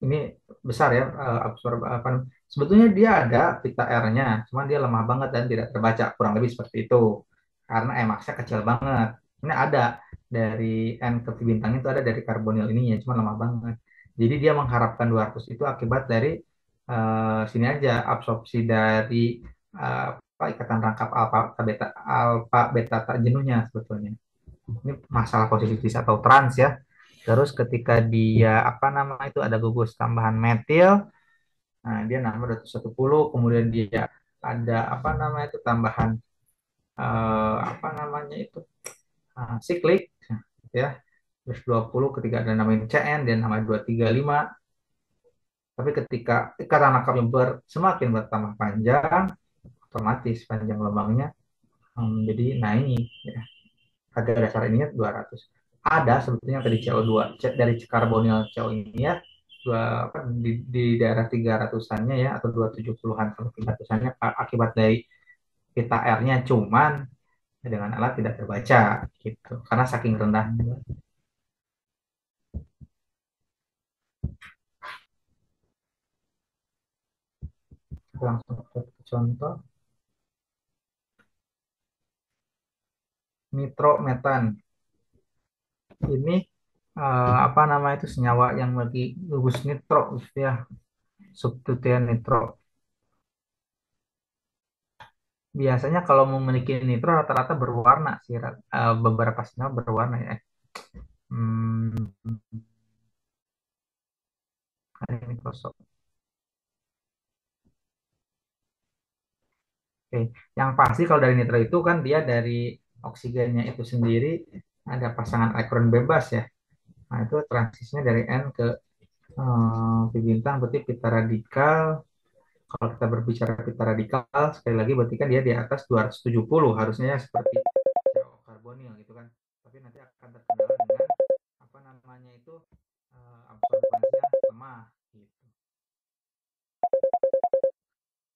Ini besar ya, absorb apa sebetulnya dia ada pita R-nya, cuman dia lemah banget dan tidak terbaca, kurang lebih seperti itu karena Max-nya kecil banget. Ini ada dari N ke V bintangnya itu ada dari karbonil ininya, cuma lemah banget. Jadi dia mengharapkan 200 itu akibat dari sini aja absorpsi dari apa ikatan rangkap alfa beta tak jenuhnya sebetulnya. Ini masalah positivis atau trans ya. Terus ketika dia apa nama itu ada gugus tambahan metil, nah dia nambah 210, kemudian dia ada apa nama itu tambahan apa namanya itu siklik ya. Terus 20 ketika ada namanya CN dia nambah 235. Tapi ketika ikatan rangkapnya semakin bertambah panjang, otomatis panjang lubangnya jadi naik ya. Harga dasar ininya 200. Ada sebetulnya tadi CO2 dari karbonil CO ini ya, di daerah 300-annya ya atau 270-an sampai 300-annya akibat dari pita R-nya, cuman dengan alat tidak terbaca gitu karena saking rendahnya. Langsung ke contoh nitrometan. Ini apa nama itu senyawa yang bagi gugus nitro gitu ya, substituen nitro. Biasanya kalau memiliki nitro rata-rata berwarna sih, beberapa senyawa berwarna ya. Hmm, ini kosong. Oke, yang pasti kalau dari nitro itu kan dia dari oksigennya itu sendiri ada pasangan elektron bebas ya. Nah itu transisinya dari N ke P bintang, berarti pita radikal. Kalau kita berbicara pita radikal, sekali lagi berarti kan dia di atas 270 harusnya ya, seperti CO karbonil gitu kan. Tapi nanti akan terkendala dengan apa namanya itu absorbansinya lemah gitu.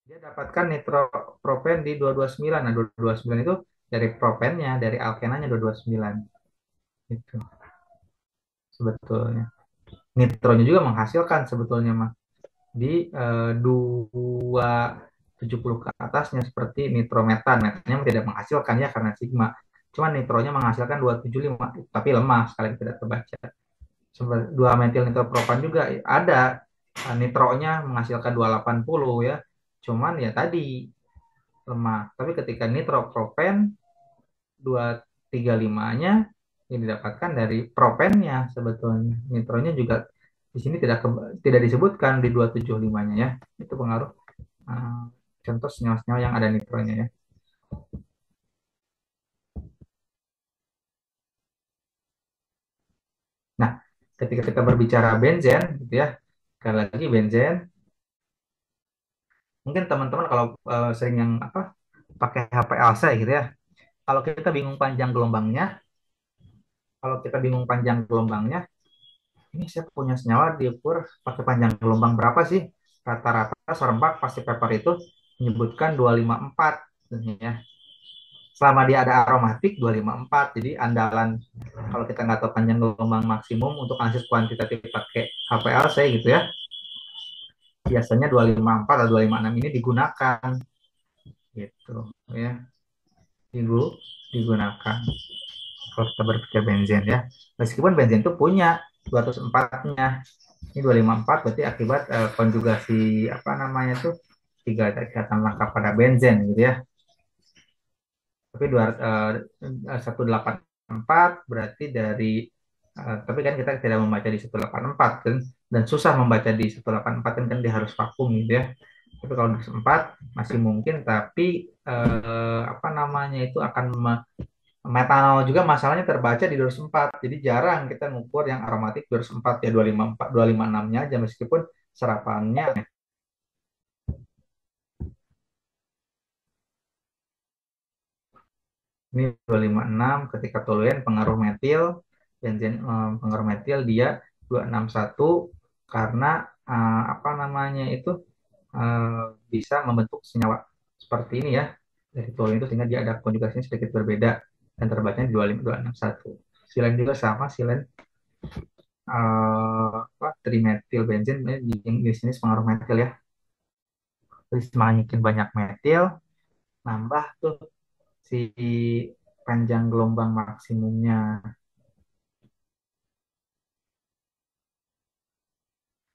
Dia dapatkan nitropropen di 229. Nah, 229 itu dari propennya, dari alkenanya 229 itu sebetulnya. Nitronya juga menghasilkan sebetulnya mah di 279 70 ke atasnya seperti nitrometan. Metannya tidak menghasilkan ya karena sigma. Cuman nitronya menghasilkan 275, tapi lemah sekali tidak terbaca. 2 metil nitropropan juga ada nitronya menghasilkan 280 ya. Cuman ya tadi lemah. Tapi ketika nitropropen 235-nya yang didapatkan dari propennya sebetulnya. Nitronya juga di sini tidak disebutkan di 275-nya ya. Itu pengaruh contoh senyawa-senyawa yang ada nitronya ya. Nah, ketika kita berbicara benzen gitu ya. Sekali lagi benzen, mungkin teman-teman kalau sering yang pakai HPLC gitu ya. Kalau kita bingung panjang gelombangnya, ini saya punya senyawa diukur pakai panjang gelombang berapa sih? Rata-rata serempak pasti paper itu menyebutkan 254 ya. Selama dia ada aromatik 254. Jadi andalan kalau kita nggak tahu panjang gelombang maksimum untuk analisis kuantitatif pakai HPLC gitu ya. Biasanya 254 atau 256 ini digunakan gitu ya. Digunakan kalau kita berpikir benzen ya. Meskipun benzen itu punya 204-nya. Ini 254 berarti akibat konjugasi apa namanya tuh 3 ikatan lengkap pada benzen gitu ya. Tapi 184 berarti dari tapi kan kita tidak membaca di 184 kan, dan susah membaca di 184 kan dia harus vakum gitu ya. Tapi kalau 204 masih mungkin, tapi apa namanya itu akan metanol juga masalahnya terbaca di 204. Jadi jarang kita ngukur yang aromatik 204 ya, 254, 256-nya aja meskipun serapannya ini 256 ketika toluen pengaruh metil benzen pengaruh metil dia 261 karena apa namanya itu bisa membentuk senyawa seperti ini ya dari toluen itu sehingga dia ada konjugasinya sedikit berbeda dan terbacanya di 261. Silen juga sama, silen trimetil benzen yang jenis pengaruh metil ya. Jadi semakin banyak metil nambah tuh si panjang gelombang maksimumnya.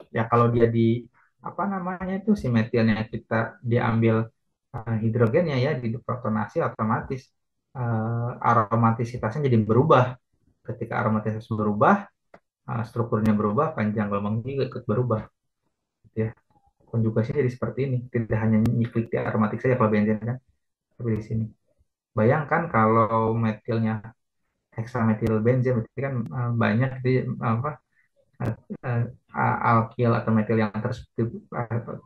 Ya kalau dia di apa namanya itu si metilnya kita diambil hidrogennya ya diprotonasi otomatis aromatisitasnya jadi berubah. Ketika aromatisitas berubah, strukturnya berubah, panjang gelombangnya juga ikut berubah. Gitu ya. Konjugasinya jadi seperti ini. Tidak hanya nyiklik di aromatik saja kalau benzen kan, tapi di sini. Bayangkan kalau metilnya heksametil benzen, berarti kan banyak di apa alkil atau metil yang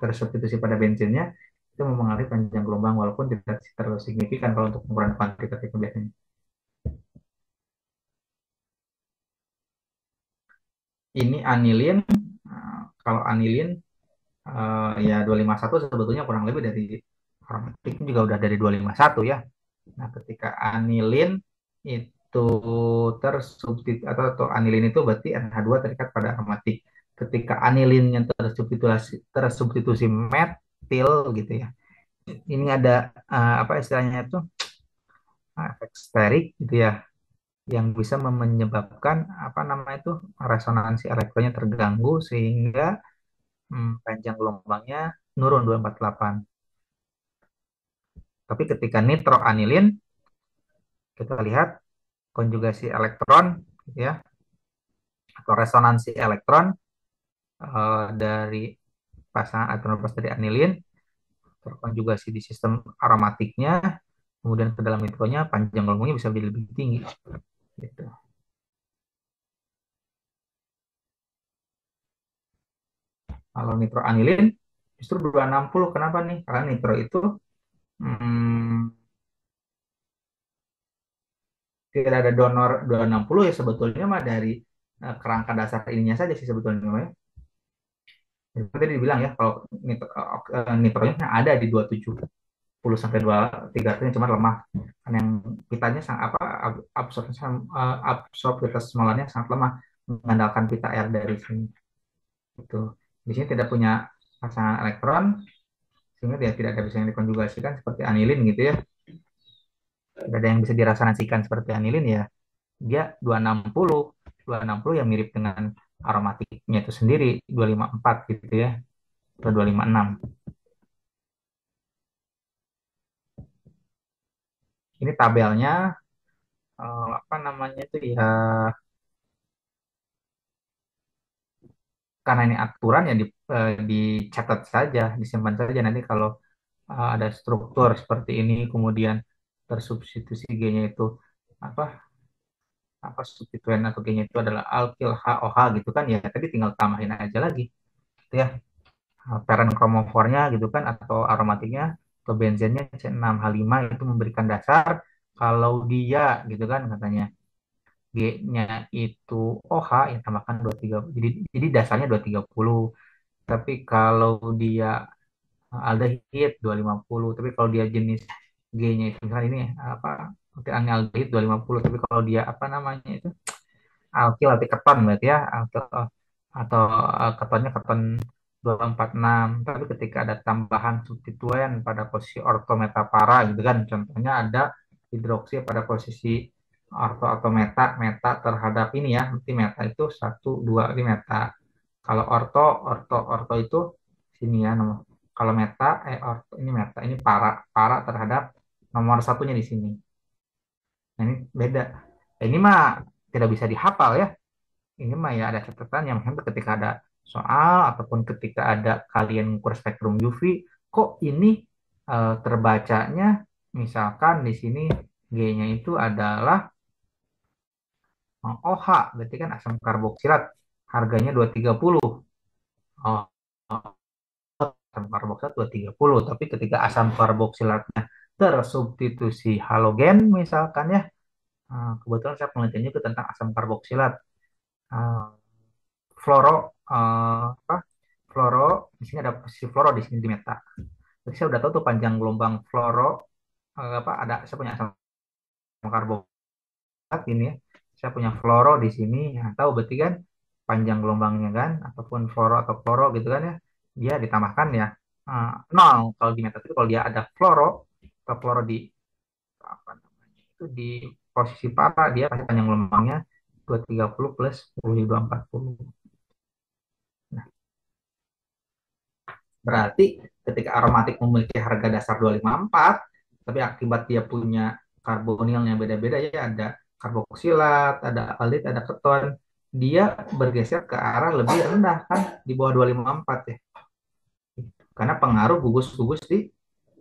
tersubstitusi pada bensinnya itu mempengaruhi panjang gelombang walaupun tidak terlalu signifikan kalau untuk ukuran kuantitatif biasanya. Ini anilin, kalau anilin ya 251 sebetulnya kurang lebih dari aromatik juga udah dari 251 ya. Nah, ketika anilin itu atau anilin itu berarti NH2 terikat pada aromatik. Ketika anilin yang tersubstitusi metil gitu ya. Ini ada apa istilahnya itu efek sterik gitu ya yang bisa menyebabkan apa namanya itu resonansi elektronnya terganggu sehingga panjang gelombangnya nurun 248. Tapi ketika nitroanilin kita lihat konjugasi elektron ya atau resonansi elektron dari pasangan atom lepas dari anilin terkonjugasi di sistem aromatiknya kemudian ke dalam nitronya panjang gelombangnya bisa lebih tinggi gitu. Kalau nitroanilin justru 260. Kenapa nih? Karena nitro itu tidak ada donor 260 ya sebetulnya mah dari kerangka dasar ininya saja sih sebetulnya. Jadi tadi dibilang ya kalau nitronya ada di 270 sampai 230 cuma lemah. Dan yang pitanya sangat apa absorptivitas molarnya sangat lemah mengandalkan pita air dari sini. Itu. Di sini tidak punya pasangan elektron sehingga dia tidak ada bisa yang dikonjugasikan seperti anilin gitu ya. Tidak ada yang bisa dirasasikan seperti anilin ya. Dia 260 yang mirip dengan aromatiknya itu sendiri 254 gitu ya, atau 256. Ini tabelnya apa namanya itu ya, karena ini aturan ya dicatat saja, disimpan saja. Nanti kalau ada struktur seperti ini kemudian tersubstitusi G-nya itu apa apa substituen atau G-nya itu adalah alkil HOH gitu kan ya, tadi tinggal tambahin aja lagi gitu ya. Parent chromophore-nya gitu kan, atau aromatiknya atau benzennya C6H5 itu memberikan dasar kalau dia gitu kan katanya G-nya itu OH ya tambahkan 23, jadi dasarnya 230. Tapi kalau dia aldehid 250, tapi kalau dia jenis G-nya itu misalnya ini apa aldehid 250, tapi kalau dia apa namanya itu alkil atau keton berarti ya alkil, atau ketonnya keton 246. Tapi ketika ada tambahan substituen pada posisi orto meta para gitu kan, contohnya ada hidroksi pada posisi orto atau meta terhadap ini ya, berarti meta itu satu dua, ini meta. Kalau orto itu sini ya nomor. Kalau meta orto ini meta, ini para terhadap nomor satunya di sini. Nah, ini beda. Ini mah tidak bisa dihafal ya. Ini mah ya ada catatan yang mungkin ketika ada soal ataupun ketika ada kalian ngukur spektrum UV, kok ini terbacanya misalkan di sini G-nya itu adalah OH, berarti kan asam karboksilat harganya 230. Oh, asam karboksilat 230, tapi ketika asam karboksilatnya tersubstitusi halogen misalkan ya, kebetulan saya penelitian juga tentang asam karboksilat. Eh, fluoro apa fluoro di sini ada posisi fluoro di sini di meta. Jadi saya udah tahu tuh panjang gelombang fluoro, apa ada saya punya asam karbonat ini ya. Saya punya fluoro di sini. Ya, tahu berarti kan panjang gelombangnya kan, ataupun fluoro atau kloro gitu kan ya. Dia ditambahkan ya nol kalau di meta itu, kalau dia ada fluoro atau fluoro di apa namanya itu di posisi para, dia pasti panjang gelombangnya 230 plus 240. Berarti ketika aromatik memiliki harga dasar 254, tapi akibat dia punya karbonilnya beda-beda ya, ada karboksilat, ada alit, ada keton, dia bergeser ke arah lebih rendah kan di bawah 254 ya. Karena pengaruh gugus-gugus di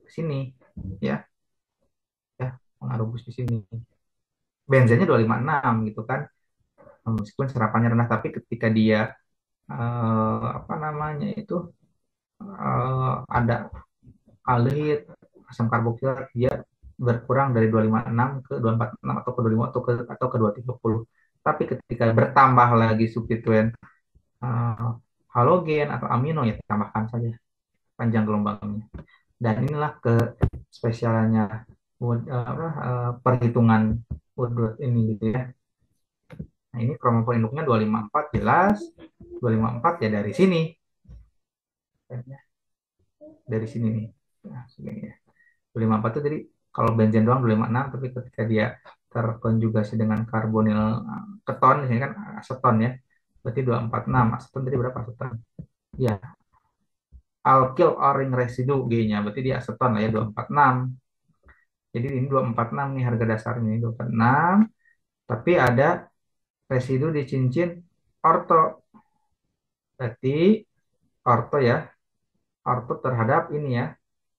sini ya, ya pengaruh gugus di sini. Benzennya 256 gitu kan. Meskipun serapannya rendah, tapi ketika dia apa namanya itu ada aldehid asam karboksilat, dia berkurang dari 256 ke 246 atau ke 25 atau ke 230. Tapi ketika bertambah lagi substituen uh, halogen atau amino ya tambahkan saja panjang gelombangnya. Dan inilah ke spesialnya perhitungan Woodward ini gitu ya. Nah, ini kromofor induknya 254 jelas. 254 ya dari sini. Dari sini nih. Nah, segini ya. 254 itu jadi kalau benzen doang 256, tapi ketika dia terkonjugasi dengan karbonil keton di sini kan aseton ya. Berarti 246. Aseton tadi berapa aseton? Ya, alkyl O-ring residu G-nya. Berarti dia aseton lah ya 246. Jadi ini 246 nih harga dasarnya ini 246. Tapi ada residu di cincin orto. Berarti orto ya. Orto terhadap ini ya.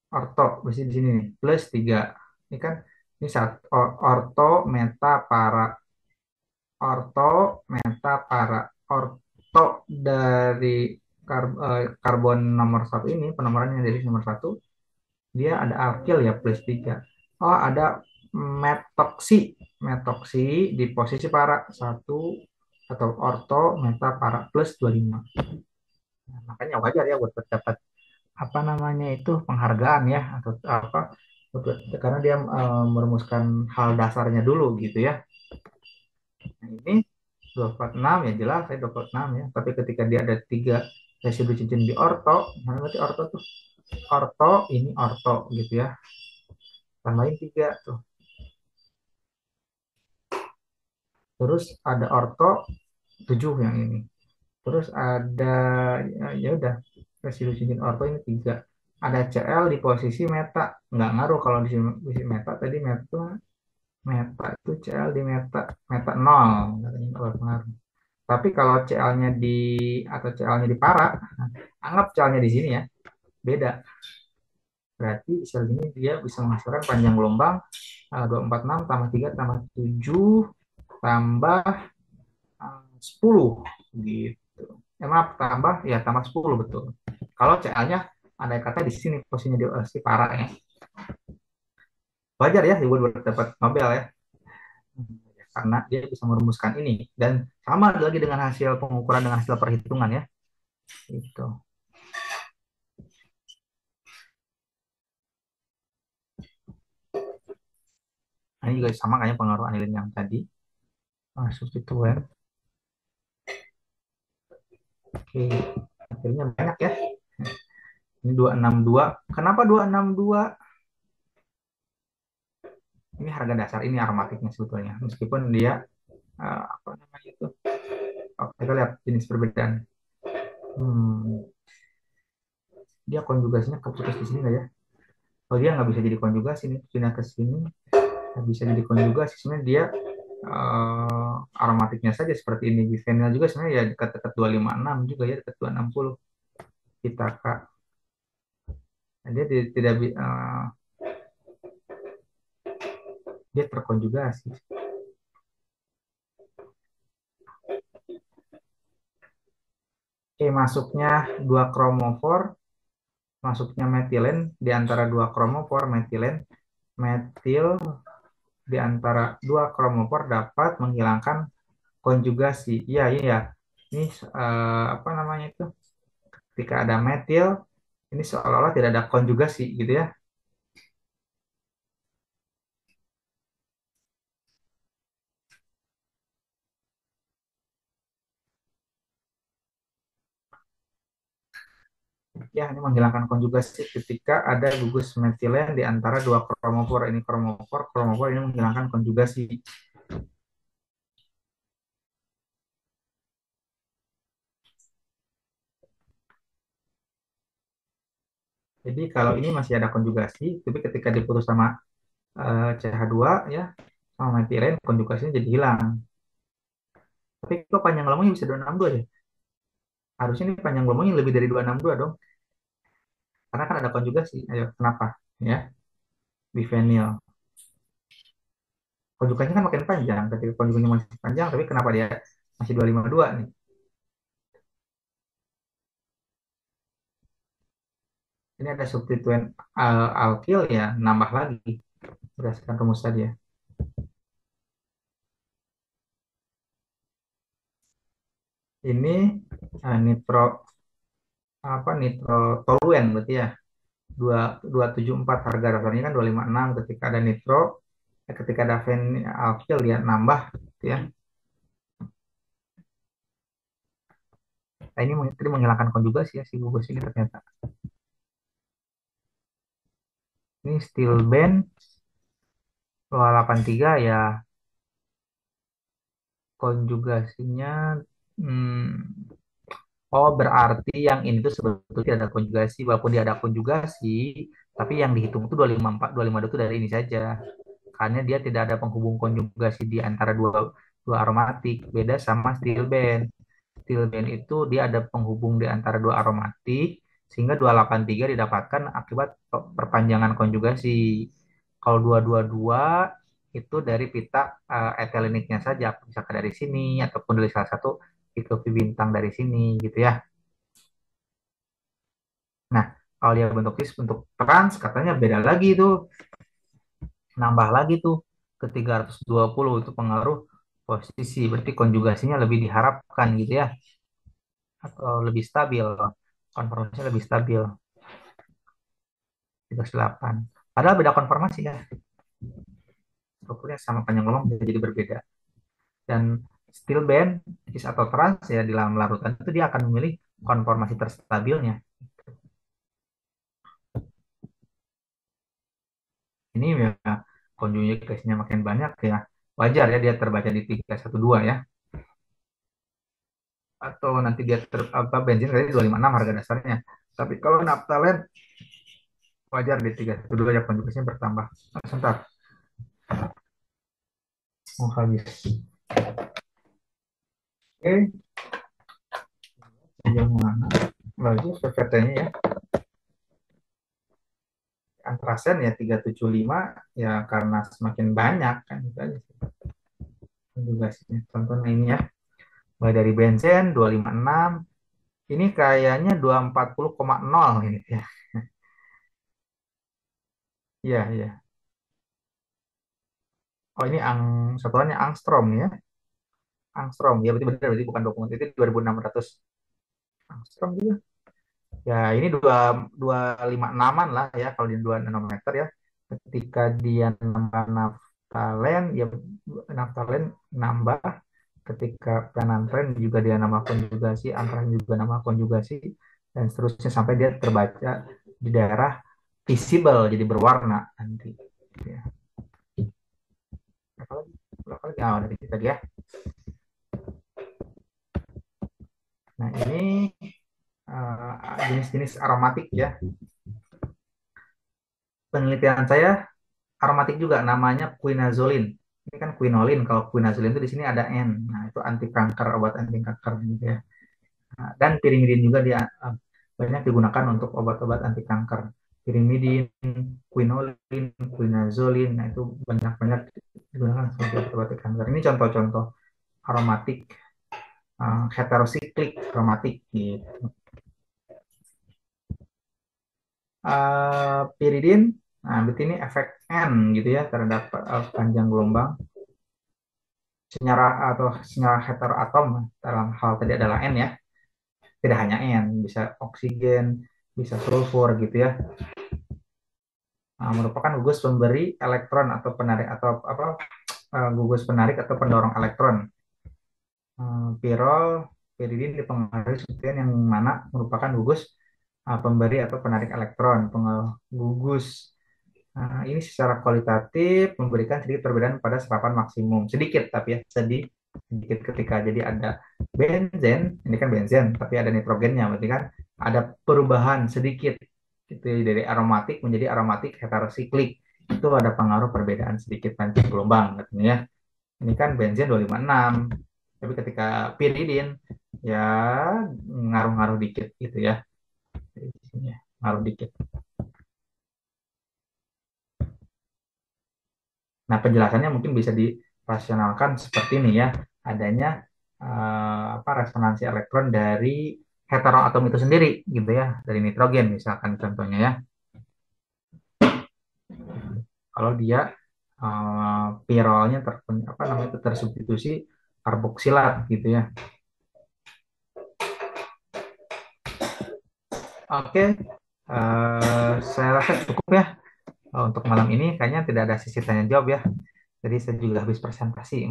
Orto di sini nih plus 3. Ini kan ini satu orto meta para, orto meta para, orto dari karbon nomor satu ini, penomorannya dari nomor satu, dia ada alkil ya plus 3. Oh ada metoksi, metoksi di posisi para satu, atau orto meta para plus 25. Nah, makanya wajar ya buat dapat apa namanya itu penghargaan ya, atau apa, karena dia merumuskan hal dasarnya dulu gitu ya. Nah, ini 246 ya jelas saya 246 ya, tapi ketika dia ada tiga residu cincin di orto, nah berarti orto tuh orto, ini orto gitu ya. Tambahin 3 tuh. Terus ada orto 7 yang ini. Terus ada ya udah resolusi orto ini 3. Ada CL di posisi meta. Nggak ngaruh kalau di sini meta tadi meta itu CL di meta 0. Nggak berpengaruh. Tapi kalau CL-nya di atau CL-nya di para, anggap CL-nya di sini ya, beda. Berarti sel ini dia bisa menghasilkan panjang gelombang 246 tambah 3 tambah 7 tambah 10 gitu. Maaf, tambah 10 betul. Kalau CA-nya andai kata di sini posisinya di si para ya. Wajar ya dibuat dapat Nobel ya. Karena dia bisa merumuskan ini dan sama lagi dengan hasil pengukuran dengan hasil perhitungan ya. Itu. Nah, ini juga sama kayak pengaruh anilin yang tadi. Substituen. Oke, akhirnya banyak ya. Ini 262. Kenapa 262? Ini harga dasar, ini aromatiknya sebetulnya. Meskipun dia apa namanya itu? Oh, kita lihat jenis perbedaan. Dia konjugasinya keputus di sini nggak ya? Oh, dia nggak bisa jadi konjugasi nih. Pindah ke sini nggak bisa jadi konjugasi. Sebenarnya dia aromatiknya saja seperti ini. Bifenil juga sebenarnya ya dekat-dekat 256 juga ya, dekat 260. Kita kak. Nah, dia tidak dia terkonjugasi. Oke, masuknya dua kromofor, masuknya metilen di antara dua kromofor metilen, metil di antara dua kromofor dapat menghilangkan konjugasi. Iya, iya. Ini apa namanya itu? Ketika ada metil, ini seolah-olah tidak ada konjugasi gitu ya. Ya, ini menghilangkan konjugasi ketika ada gugus metilen di antara dua kromofor. Ini kromofor, kromofor ini menghilangkan konjugasi. Jadi kalau ini masih ada konjugasi, tapi ketika diputus sama CH2 ya, sama metilen, konjugasinya jadi hilang. Tapi kok panjang gelombangnya bisa 262 ya? Harusnya ini panjang gelombangnya lebih dari 262 dong. Karena kan ada konjugasi. Ayo, kenapa? Ya, bifenil. Konjugasinya kan makin panjang. Ketika konjugasinya masih panjang, tapi kenapa dia masih 252 nih? Ini ada substituen alkil ya, nambah lagi berdasarkan rumus tadi ya. Ini nitro apa nitrotoluen berarti ya. 274 harga dasarnya kan 256 ketika ada nitro, ketika ada alkil dia nambah gitu ya. Nah, ini tadi menghilangkan konjugasi ya si gugus ini ternyata. Ini steel band 283 ya, konjugasinya oh berarti yang ini tuh sebetulnya tidak ada konjugasi, walaupun dia ada konjugasi, tapi yang dihitung itu 254, 252 itu dari ini saja. Karena dia tidak ada penghubung konjugasi di antara dua dua aromatik, beda sama steel band. Steel band itu dia ada penghubung di antara dua aromatik, sehingga 283 didapatkan akibat perpanjangan konjugasi. Kalau 222 itu dari pita eteleniknya saja, misalkan dari sini ataupun dari salah satu itu bintang dari sini gitu ya. Nah, kalau dia bentuk cis bentuk trans katanya beda lagi tuh, nambah lagi tuh ke 320 itu pengaruh posisi, berarti konjugasinya lebih diharapkan gitu ya, atau lebih stabil, konformasinya lebih stabil 38. Padahal beda konformasi ya, strukturnya sama panjang gelombang bisa jadi berbeda. Dan steel band cis atau trans ya di dalam larutan itu dia akan memilih konformasi terstabilnya. ini ya konjugasinya makin banyak ya wajar ya dia terbaca di 312 ya. Atau nanti dia bensin kali 256 harga dasarnya. Tapi kalau naftalen wajar di 312 ya konjugasinya bertambah. Sebentar. Oh, habis. Oke. Yang mana? Bagus PVT-nya ya. Antrasen ya 375 ya karena semakin banyak kan itu aja sih. Konjugasinya. Contohnya ini ya. Mulai dari benzen 256. Ini kayaknya 240,0 ini ya. Iya, iya. Oh, ini satuannya angstrom ya. Angstrom. Ya berarti benar berarti bukan dokumen itu 2600 angstrom juga. Ya, ini 256-an lah ya kalau di 2 nanometer ya. Ketika dia nambah naftalen ya naftalen nambah, ketika penantren juga dia nambah konjugasi, antren juga nambah konjugasi, dan seterusnya sampai dia terbaca di daerah visible jadi berwarna nanti ya. Berapa lagi? Oh, dari kita ya. Nah, ini jenis-jenis aromatik ya. Penelitian saya aromatik juga namanya quinazolin. Ini kan quinolin. Kalau quinazolin itu di sini ada N. Nah, itu anti kanker, obat anti kanker gitu ya. Nah, dan pirimidin juga dia banyak digunakan untuk obat-obat anti kanker. Pirimidin, quinolin, quinazolin, nah itu banyak-banyak digunakan sebagai obat anti kanker. Ini contoh-contoh aromatik heterosiklik aromatik gitu. Piridin, nah berarti ini efek N gitu ya terhadap panjang gelombang. Senyara atau senyara heteroatom dalam hal tadi adalah N ya. Tidak hanya N, bisa oksigen, bisa sulfur gitu ya. Nah, merupakan gugus pemberi elektron atau penarik atau apa gugus penarik atau pendorong elektron. Pirol, piridin dipengaruhi substituen yang mana merupakan gugus pemberi atau penarik elektron, gugus. Ini secara kualitatif memberikan sedikit perbedaan pada serapan maksimum, sedikit tapi ya sedikit ketika jadi ada benzen, ini kan benzen tapi ada nitrogennya, berarti kan ada perubahan sedikit itu dari aromatik menjadi aromatik heterosiklik, itu ada pengaruh perbedaan sedikit panjang gelombang katanya ya. Ini kan benzen 256, tapi ketika piridin ya ngaruh-ngaruh dikit gitu ya. Ngaruh dikit. Nah, penjelasannya mungkin bisa dirasionalkan seperti ini ya. Adanya resonansi elektron dari heteroatom itu sendiri gitu ya, dari nitrogen misalkan contohnya ya. Kalau dia pirolnya tersubstitusi karboksilat gitu ya. Oke, saya rasa cukup ya untuk malam ini. Kayaknya tidak ada sesi tanya jawab ya. Jadi saya juga habis presentasi,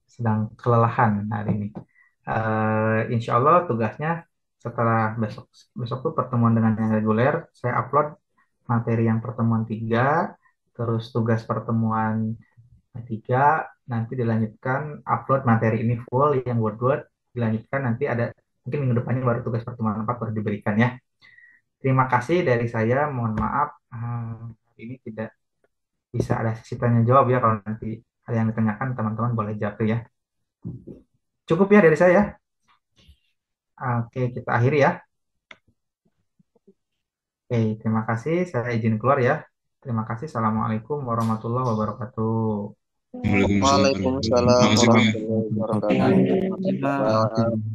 sedang kelelahan hari ini. Insya Allah tugasnya setelah besok tuh pertemuan dengan yang reguler, saya upload materi yang pertemuan 3, terus tugas pertemuan 3, nanti dilanjutkan upload materi ini full yang Word, dilanjutkan nanti ada mungkin minggu depannya baru tugas pertemuan 4 baru diberikan ya. Terima kasih dari saya, mohon maaf ini tidak bisa ada sesi tanya jawab ya, kalau nanti ada yang ditanyakan teman-teman boleh jawab ya. Cukup ya dari saya. Oke, kita akhiri ya. Oke, terima kasih. Saya izin keluar ya. Terima kasih. Assalamualaikum warahmatullahi wabarakatuh. Waalaikumsalam warahmatullahi wabarakatuh.